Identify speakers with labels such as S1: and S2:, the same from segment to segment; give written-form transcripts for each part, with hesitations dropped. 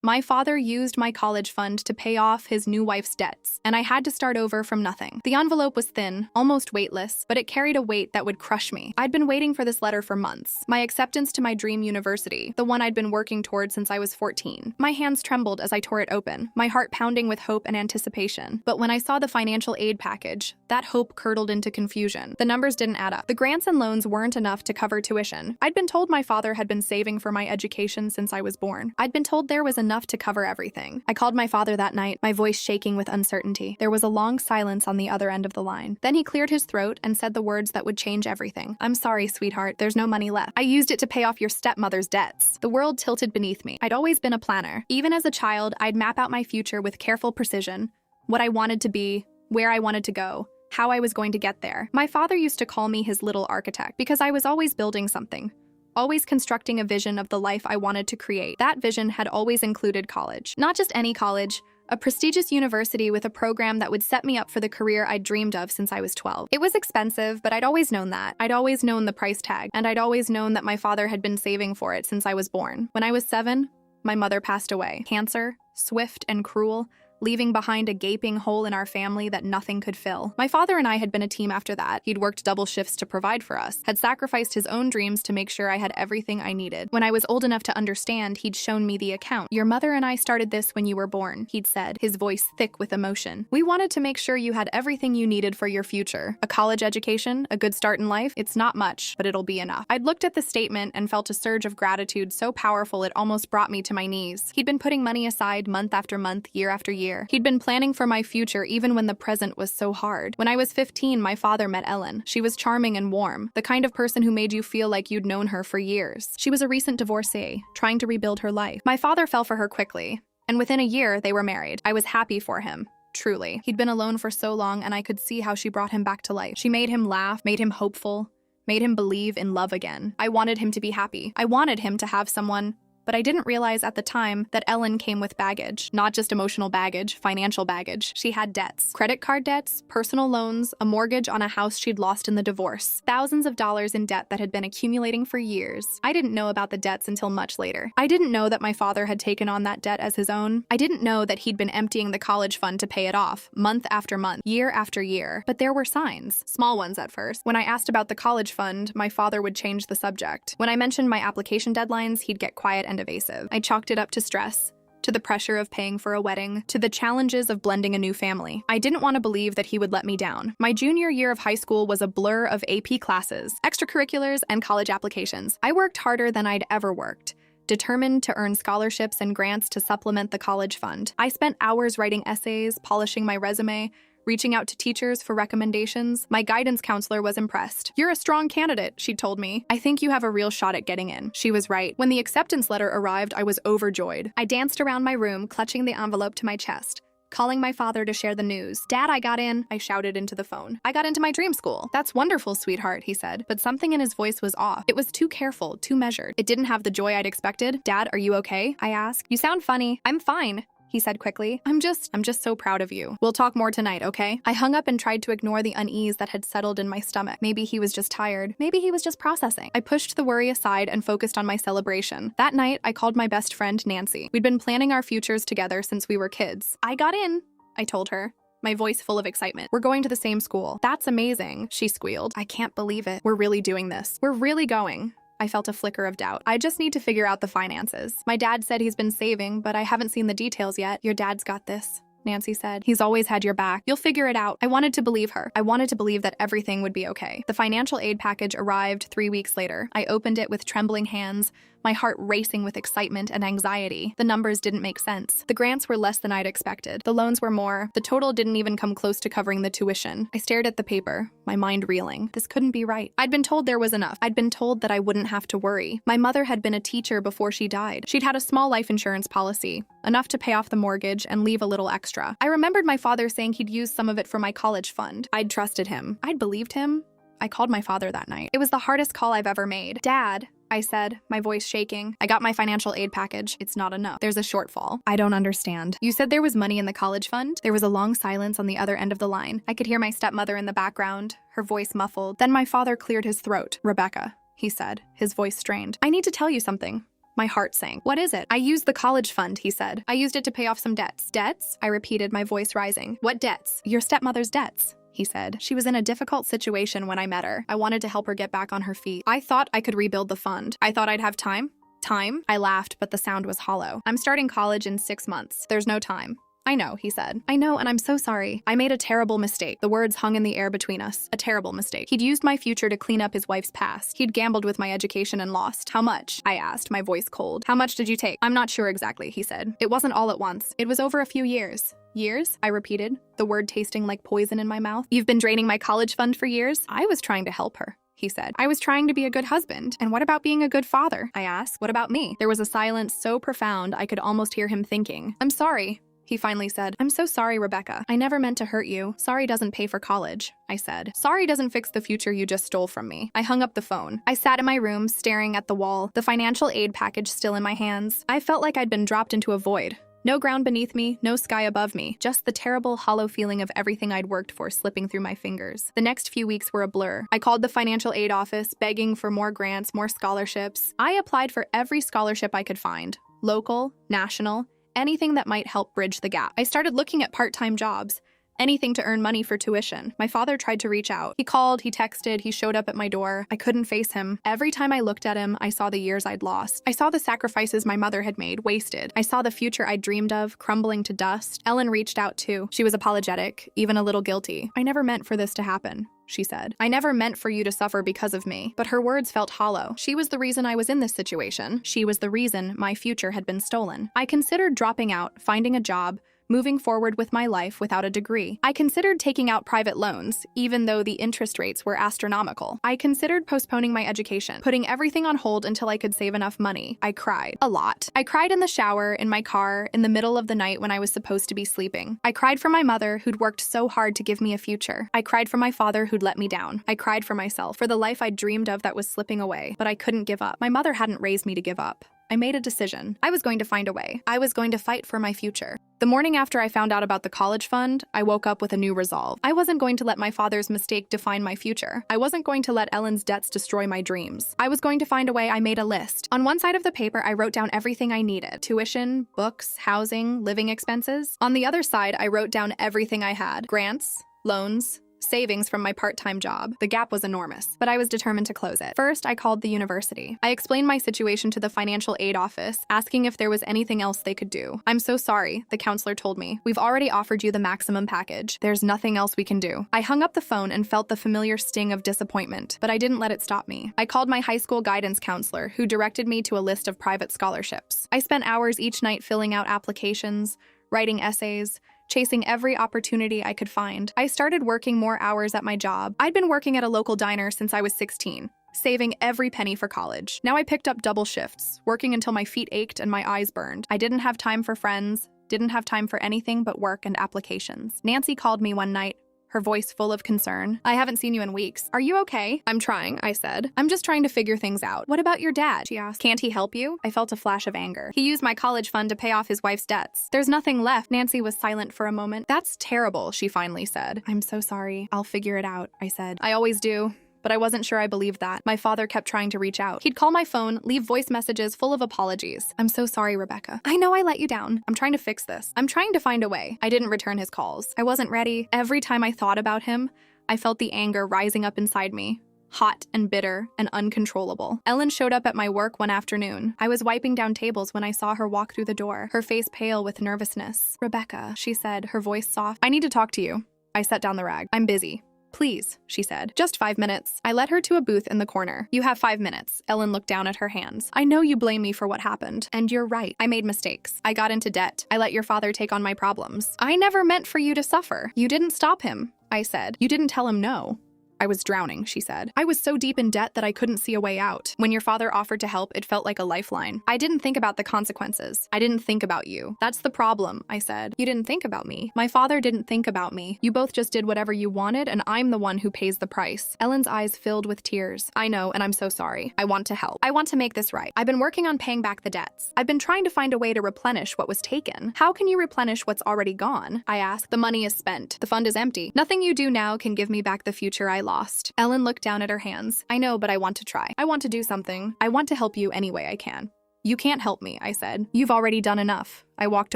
S1: My father used my college fund to pay off his new wife's debts, and I had to start over from nothing. The envelope was thin, almost weightless, but it carried a weight that would crush me. I'd been waiting for this letter for months. My acceptance to my dream university, the one I'd been working toward since I was 14. My hands trembled as I tore it open, my heart pounding with hope and anticipation. But when I saw the financial aid package, that hope curdled into confusion. The numbers didn't add up. The grants and loans weren't enough to cover tuition. I'd been told my father had been saving for my education since I was born. I'd been told there was enough to cover everything. I called my father that night, my voice shaking with uncertainty. There was a long silence on the other end of the line. Then he cleared his throat and said the words that would change everything. "I'm sorry, sweetheart, there's no money left. I used it to pay off your stepmother's debts." The world tilted beneath me. I'd always been a planner. Even as a child, I'd map out my future with careful precision. What I wanted to be, where I wanted to go, how I was going to get there. My father used to call me his little architect because I was always building something, always constructing a vision of the life I wanted to create. That vision had always included college. Not just any college, a prestigious university with a program that would set me up for the career I'd dreamed of since I was 12. It was expensive, but I'd always known that. I'd always known the price tag, and I'd always known that my father had been saving for it since I was born. When I was 7, my mother passed away. Cancer, swift and cruel, leaving behind a gaping hole in our family that nothing could fill. My father and I had been a team after that. He'd worked double shifts to provide for us, had sacrificed his own dreams to make sure I had everything I needed. When I was old enough to understand, he'd shown me the account. "Your mother and I started this when you were born," he'd said, his voice thick with emotion. "We wanted to make sure you had everything you needed for your future. A college education, a good start in life, it's not much, but it'll be enough." I'd looked at the statement and felt a surge of gratitude so powerful it almost brought me to my knees. He'd been putting money aside month after month, year after year. He'd been planning for my future even when the present was so hard. When I was 15, my father met Ellen. She was charming and warm, the kind of person who made you feel like you'd known her for years. She was a recent divorcee, trying to rebuild her life. My father fell for her quickly, and within a year, they were married. I was happy for him. Truly. He'd been alone for so long, and I could see how she brought him back to life. She made him laugh, made him hopeful, made him believe in love again. I wanted him to be happy. I wanted him to have someone, but I didn't realize at the time that Ellen came with baggage. Not just emotional baggage, financial baggage. She had debts. Credit card debts, personal loans, a mortgage on a house she'd lost in the divorce. Thousands of dollars in debt that had been accumulating for years. I didn't know about the debts until much later. I didn't know that my father had taken on that debt as his own. I didn't know that he'd been emptying the college fund to pay it off, month after month, year after year. But there were signs. Small ones at first. When I asked about the college fund, my father would change the subject. When I mentioned my application deadlines, he'd get quiet and evasive. I chalked it up to stress, to the pressure of paying for a wedding, to the challenges of blending a new family. I didn't want to believe that he would let me down. My junior year of high school was a blur of AP classes, extracurriculars, and college applications. I worked harder than I'd ever worked, determined to earn scholarships and grants to supplement the college fund. I spent hours writing essays, polishing my resume, reaching out to teachers for recommendations. My guidance counselor was impressed. "You're a strong candidate," she told me. "I think you have a real shot at getting in." She was right. When the acceptance letter arrived, I was overjoyed. I danced around my room, clutching the envelope to my chest, calling my father to share the news. "Dad, I got in," I shouted into the phone. "I got into my dream school." "That's wonderful, sweetheart," he said, but something in his voice was off. It was too careful, too measured. It didn't have the joy I'd expected. "Dad, are you okay?" I asked. "You sound funny." "I'm fine," he said quickly. I'm just so proud of you. We'll talk more tonight, okay?" I hung up and tried to ignore the unease that had settled in my stomach. Maybe he was just tired. Maybe he was just processing. I pushed the worry aside and focused on my celebration. That night, I called my best friend, Nancy. We'd been planning our futures together since we were kids. "I got in," I told her, my voice full of excitement. "We're going to the same school." "That's amazing," she squealed. "I can't believe it. We're really doing this. We're really going." I felt a flicker of doubt. "I just need to figure out the finances. My dad said he's been saving, but I haven't seen the details yet." "Your dad's got this," Nancy said. "He's always had your back. You'll figure it out." I wanted to believe her. I wanted to believe that everything would be okay. The financial aid package arrived 3 weeks later. I opened it with trembling hands, my heart racing with excitement and anxiety. The numbers didn't make sense. The grants were less than I'd expected. The loans were more. The total didn't even come close to covering the tuition. I stared at the paper, my mind reeling. This couldn't be right. I'd been told there was enough. I'd been told that I wouldn't have to worry. My mother had been a teacher before she died. She'd had a small life insurance policy, enough to pay off the mortgage and leave a little extra. I remembered my father saying he'd use some of it for my college fund. I'd trusted him. I'd believed him. I called my father that night. It was the hardest call I've ever made. "Dad," I said, my voice shaking. "I got my financial aid package. It's not enough. There's a shortfall." "I don't understand." "You said there was money in the college fund?" There was a long silence on the other end of the line. I could hear my stepmother in the background, her voice muffled. Then my father cleared his throat. "Rebecca," he said, his voice strained. "I need to tell you something. My heart sank. What is it? I used the college fund, he said. I used it to pay off some debts. Debts? I repeated, my voice rising. What debts? Your stepmother's debts, he said. She was in a difficult situation when I met her. I wanted to help her get back on her feet. I thought I could rebuild the fund. I thought I'd have time. Time? I laughed, but the sound was hollow. I'm starting college in 6 months. There's no time. I know, he said. I know, and I'm so sorry. I made a terrible mistake. The words hung in the air between us. A terrible mistake. He'd used my future to clean up his wife's past. He'd gambled with my education and lost. How much? I asked, my voice cold. How much did you take? I'm not sure exactly, he said. It wasn't all at once. It was over a few years. Years? I repeated, the word tasting like poison in my mouth. You've been draining my college fund for years? I was trying to help her, he said. I was trying to be a good husband. And what about being a good father? I asked. What about me? There was a silence so profound I could almost hear him thinking. I'm sorry, he finally said. I'm so sorry, Rebecca. I never meant to hurt you. Sorry doesn't pay for college, I said. Sorry doesn't fix the future you just stole from me. I hung up the phone. I sat in my room, staring at the wall, the financial aid package still in my hands. I felt like I'd been dropped into a void. No ground beneath me, no sky above me, just the terrible, hollow feeling of everything I'd worked for slipping through my fingers. The next few weeks were a blur. I called the financial aid office, begging for more grants, more scholarships. I applied for every scholarship I could find. Local, national, anything that might help bridge the gap. I started looking at part-time jobs, anything to earn money for tuition. My father tried to reach out. He called, he texted, he showed up at my door. I couldn't face him. Every time I looked at him, I saw the years I'd lost. I saw the sacrifices my mother had made, wasted. I saw the future I'd dreamed of, crumbling to dust. Ellen reached out too. She was apologetic, even a little guilty. I never meant for this to happen, she said. I never meant for you to suffer because of me. But her words felt hollow. She was the reason I was in this situation. She was the reason my future had been stolen. I considered dropping out, finding a job, moving forward with my life without a degree. I considered taking out private loans, even though the interest rates were astronomical. I considered postponing my education, putting everything on hold until I could save enough money. I cried. A lot. I cried in the shower, in my car, in the middle of the night when I was supposed to be sleeping. I cried for my mother, who'd worked so hard to give me a future. I cried for my father, who'd let me down. I cried for myself, for the life I'd dreamed of that was slipping away. But I couldn't give up. My mother hadn't raised me to give up. I made a decision. I was going to find a way. I was going to fight for my future. The morning after I found out about the college fund, I woke up with a new resolve. I wasn't going to let my father's mistake define my future. I wasn't going to let Ellen's debts destroy my dreams. I was going to find a way. I made a list. On one side of the paper, I wrote down everything I needed. Tuition, books, housing, living expenses. On the other side, I wrote down everything I had. Grants, loans, savings from my part-time job. The gap was enormous, but I was determined to close it. First, I called the university. I explained my situation to the financial aid office, asking if there was anything else they could do. I'm so sorry, the counselor told me. We've already offered you the maximum package. There's nothing else we can do. I hung up the phone and felt the familiar sting of disappointment, but I didn't let it stop me. I called my high school guidance counselor, who directed me to a list of private scholarships. I spent hours each night filling out applications, writing essays, chasing every opportunity I could find. I started working more hours at my job. I'd been working at a local diner since I was 16, saving every penny for college. Now I picked up double shifts, working until my feet ached and my eyes burned. I didn't have time for friends, didn't have time for anything but work and applications. Nancy called me one night, her voice full of concern. I haven't seen you in weeks. Are you okay? I'm trying, I said. I'm just trying to figure things out. What about your dad? She asked. Can't he help you? I felt a flash of anger. He used my college fund to pay off his wife's debts. There's nothing left. Nancy was silent for a moment. That's terrible, she finally said. I'm so sorry. I'll figure it out, I said. I always do. But I wasn't sure I believed that. My father kept trying to reach out. He'd call my phone, leave voice messages full of apologies. I'm so sorry, Rebecca. I know I let you down. I'm trying to fix this. I'm trying to find a way. I didn't return his calls. I wasn't ready. Every time I thought about him, I felt the anger rising up inside me. Hot and bitter and uncontrollable. Ellen showed up at my work one afternoon. I was wiping down tables when I saw her walk through the door, her face pale with nervousness. Rebecca, she said, her voice soft. I need to talk to you. I set down the rag. I'm busy. Please, she said. Just 5 minutes. I led her to a booth in the corner. You have 5 minutes. Ellen looked down at her hands. I know you blame me for what happened. And you're right. I made mistakes. I got into debt. I let your father take on my problems. I never meant for you to suffer. You didn't stop him, I said. You didn't tell him no. I was drowning, she said. I was so deep in debt that I couldn't see a way out. When your father offered to help, it felt like a lifeline. I didn't think about the consequences. I didn't think about you. That's the problem, I said. You didn't think about me. My father didn't think about me. You both just did whatever you wanted, and I'm the one who pays the price. Ellen's eyes filled with tears. I know, and I'm so sorry. I want to help. I want to make this right. I've been working on paying back the debts. I've been trying to find a way to replenish what was taken. How can you replenish what's already gone? I asked. The money is spent. The fund is empty. Nothing you do now can give me back the future I lost. Ellen looked down at her hands. I know, but I want to try. I want to do something. I want to help you any way I can. You can't help me, I said. You've already done enough. I walked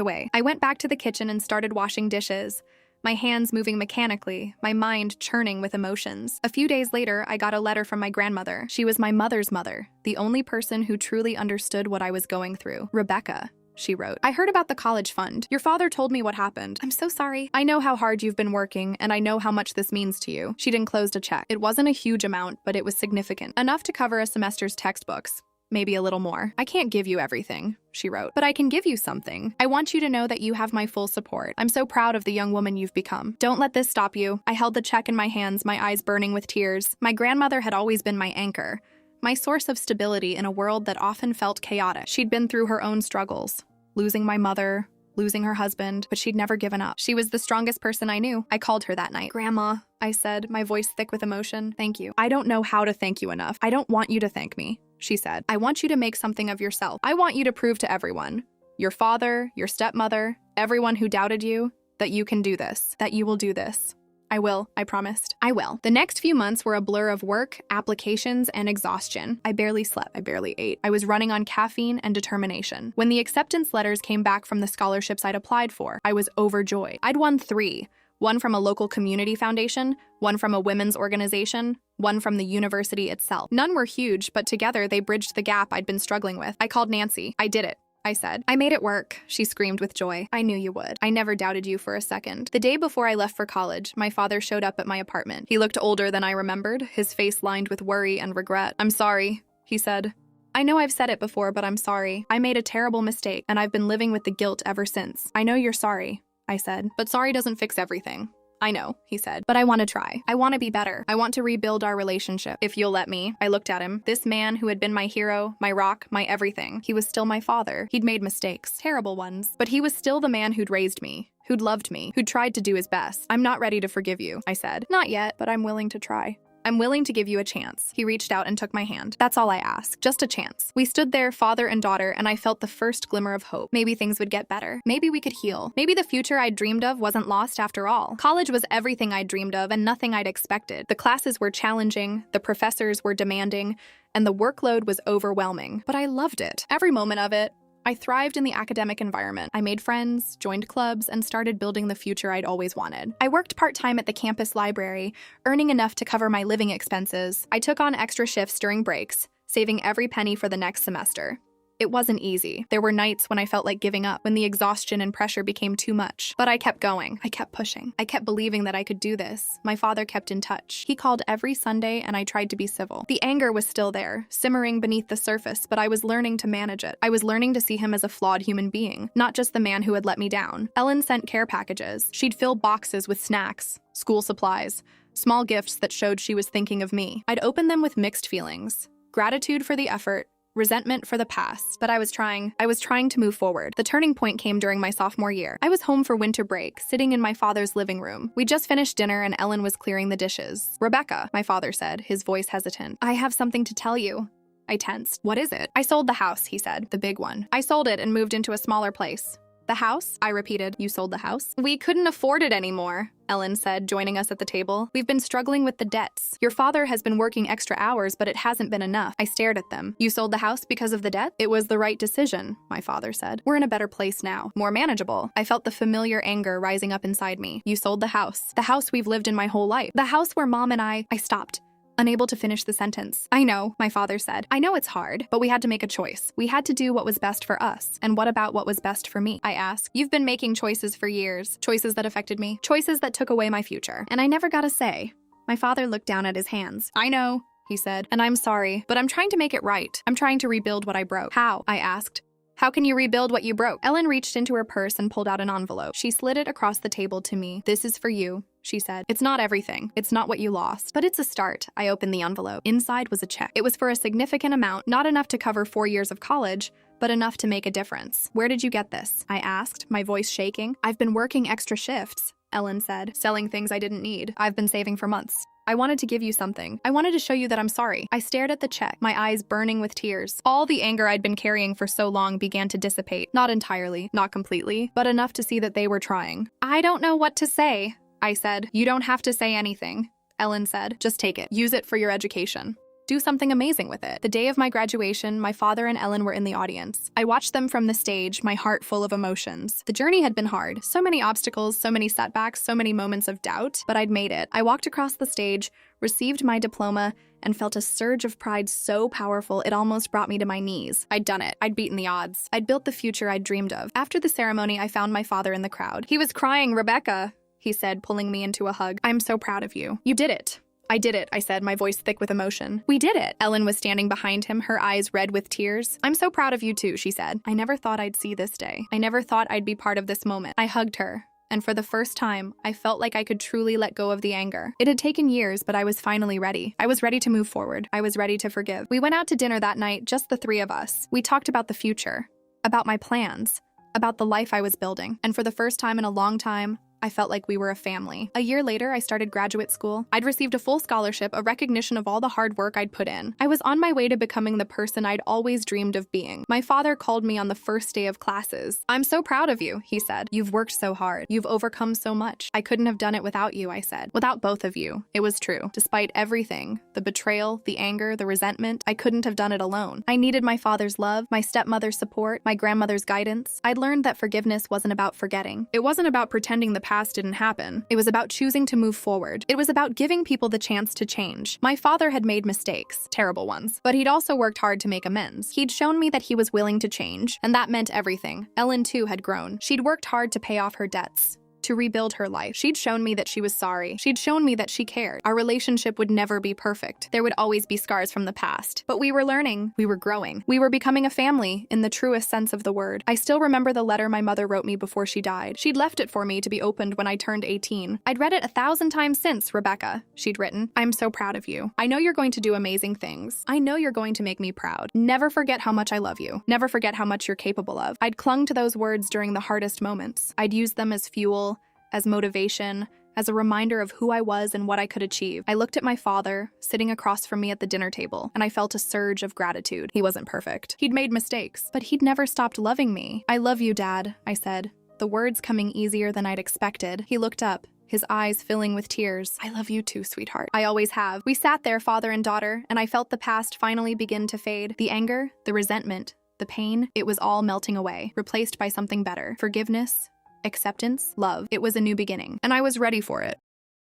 S1: away. I went back to the kitchen and started washing dishes, my hands moving mechanically, my mind churning with emotions. A few days later, I got a letter from my grandmother. She was my mother's mother, the only person who truly understood what I was going through. Rebecca, she wrote. I heard about the college fund. Your father told me what happened. I'm so sorry. I know how hard you've been working, and I know how much this means to you. She'd enclosed a check. It wasn't a huge amount, but it was significant. Enough to cover a semester's textbooks. Maybe a little more. I can't give you everything, she wrote, but I can give you something. I want you to know that you have my full support. I'm so proud of the young woman you've become. Don't let this stop you. I held the check in my hands, my eyes burning with tears. My grandmother had always been my anchor, my source of stability in a world that often felt chaotic. She'd been through her own struggles, losing my mother, losing her husband, but she'd never given up. She was the strongest person I knew. I called her that night. Grandma, I said, my voice thick with emotion. Thank you. I don't know how to thank you enough. I don't want you to thank me, she said. I want you to make something of yourself. I want you to prove to everyone, your father, your stepmother, everyone who doubted you, that you can do this, that you will do this. I will, I promised. I will. The next few months were a blur of work, applications, and exhaustion. I barely slept. I barely ate. I was running on caffeine and determination. When the acceptance letters came back from the scholarships I'd applied for, I was overjoyed. I'd won 3. One from a local community foundation, one from a women's organization, one from the university itself. None were huge, but together they bridged the gap I'd been struggling with. I called Nancy. I did it, I said. I made it work, she screamed with joy. I knew you would. I never doubted you for a second. The day before I left for college, my father showed up at my apartment. He looked older than I remembered, his face lined with worry and regret. I'm sorry, he said. I know I've said it before, but I'm sorry. I made a terrible mistake, and I've been living with the guilt ever since. I know you're sorry, I said. But sorry doesn't fix everything. I know, he said, but I want to try. I want to be better. I want to rebuild our relationship. If you'll let me. I looked at him. This man who had been my hero, my rock, my everything. He was still my father. He'd made mistakes, terrible ones, but he was still the man who'd raised me, who'd loved me, who'd tried to do his best. I'm not ready to forgive you, I said. Not yet, but I'm willing to try. I'm willing to give you a chance. He reached out and took my hand. That's all I ask. Just a chance. We stood there, father and daughter, and I felt the first glimmer of hope. Maybe things would get better. Maybe we could heal. Maybe the future I'd dreamed of wasn't lost after all. College was everything I'd dreamed of and nothing I'd expected. The classes were challenging, the professors were demanding, and the workload was overwhelming. But I loved it. Every moment of it. I thrived in the academic environment. I made friends, joined clubs, and started building the future I'd always wanted. I worked part-time at the campus library, earning enough to cover my living expenses. I took on extra shifts during breaks, saving every penny for the next semester. It wasn't easy. There were nights when I felt like giving up, when the exhaustion and pressure became too much. But I kept going. I kept pushing. I kept believing that I could do this. My father kept in touch. He called every Sunday, and I tried to be civil. The anger was still there, simmering beneath the surface, but I was learning to manage it. I was learning to see him as a flawed human being, not just the man who had let me down. Ellen sent care packages. She'd fill boxes with snacks, school supplies, small gifts that showed she was thinking of me. I'd open them with mixed feelings. Gratitude for the effort, resentment for the past, but I was trying to move forward. The turning point came during my sophomore year. I was home for winter break, sitting in my father's living room. We'd just finished dinner and Ellen was clearing the dishes. Rebecca, my father said, his voice hesitant. I have something to tell you. I tensed. What is it? I sold the house, he said, the big one. I sold it and moved into a smaller place. The house? I repeated. You sold the house? We couldn't afford it anymore, Ellen said, joining us at the table. We've been struggling with the debts. Your father has been working extra hours, but it hasn't been enough. I stared at them. You sold the house because of the debt? It was the right decision, my father said. We're in a better place now, more manageable. I felt the familiar anger rising up inside me. You sold the house we've lived in my whole life. The house where Mom and I stopped, unable to finish the sentence. I know, my father said. I know it's hard, but we had to make a choice. We had to do what was best for us. And what about what was best for me? I asked. You've been making choices for years. Choices that affected me. Choices that took away my future. And I never got a say. My father looked down at his hands. I know, he said, and I'm sorry, but I'm trying to make it right. I'm trying to rebuild what I broke. How? I asked. How can you rebuild what you broke? Ellen reached into her purse and pulled out an envelope. She slid it across the table to me. This is for you, she said. It's not everything. It's not what you lost, but it's a start. I opened the envelope. Inside was a check. It was for a significant amount, not enough to cover 4 years of college, but enough to make a difference. Where did you get this? I asked, my voice shaking. I've been working extra shifts, Ellen said, selling things I didn't need. I've been saving for months. I wanted to give you something. I wanted to show you that I'm sorry. I stared at the check, my eyes burning with tears. All the anger I'd been carrying for so long began to dissipate. Not entirely, not completely, but enough to see that they were trying. I don't know what to say, I said. You don't have to say anything, Ellen said. Just take it. Use it for your education. Do something amazing with it. The day of my graduation, my father and Ellen were in the audience. I watched them from the stage, my heart full of emotions. The journey had been hard. So many obstacles, so many setbacks, so many moments of doubt, but I'd made it. I walked across the stage, received my diploma, and felt a surge of pride so powerful it almost brought me to my knees. I'd done it. I'd beaten the odds. I'd built the future I'd dreamed of. After the ceremony, I found my father in the crowd. He was crying. "Rebecca," he said, pulling me into a hug. "I'm so proud of you. You did it." "I did it," I said, my voice thick with emotion. "We did it." Ellen was standing behind him, her eyes red with tears. "I'm so proud of you too," she said. I never thought I'd see this day. I never thought I'd be part of this moment. I hugged her, and for the first time, I felt like I could truly let go of the anger. It had taken years, but I was finally ready. I was ready to move forward. I was ready to forgive. We went out to dinner that night, just the three of us. We talked about the future, about my plans, about the life I was building, and for the first time in a long time, I felt like we were a family. A year later, I started graduate school. I'd received a full scholarship, a recognition of all the hard work I'd put in. I was on my way to becoming the person I'd always dreamed of being. My father called me on the first day of classes. "I'm so proud of you," he said. "You've worked so hard. You've overcome so much. I couldn't have done it without you," I said. Without both of you. It was true. Despite everything, the betrayal, the anger, the resentment, I couldn't have done it alone. I needed my father's love, my stepmother's support, my grandmother's guidance. I'd learned that forgiveness wasn't about forgetting. It wasn't about pretending the past didn't happen. It was about choosing to move forward. It was about giving people the chance to change. My father had made mistakes, terrible ones, but he'd also worked hard to make amends. He'd shown me that he was willing to change, and that meant everything. Ellen, too, had grown. She'd worked hard to pay off her debts, to rebuild her life. She'd shown me that she was sorry. She'd shown me that she cared. Our relationship would never be perfect. There would always be scars from the past. But we were learning. We were growing. We were becoming a family in the truest sense of the word. I still remember the letter my mother wrote me before she died. She'd left it for me to be opened when I turned 18. "I'd read it 1,000 times since, Rebecca," she'd written. "I'm so proud of you. I know you're going to do amazing things. I know you're going to make me proud. Never forget how much I love you. Never forget how much you're capable of." I'd clung to those words during the hardest moments. I'd used them as fuel, as motivation, as a reminder of who I was and what I could achieve. I looked at my father, sitting across from me at the dinner table, and I felt a surge of gratitude. He wasn't perfect. He'd made mistakes, but he'd never stopped loving me. "I love you, Dad," I said, the words coming easier than I'd expected. He looked up, his eyes filling with tears. "I love you too, sweetheart. I always have." We sat there, father and daughter, and I felt the past finally begin to fade. The anger, the resentment, the pain, it was all melting away, replaced by something better. Forgiveness, acceptance, love. It was a new beginning, and I was ready for it.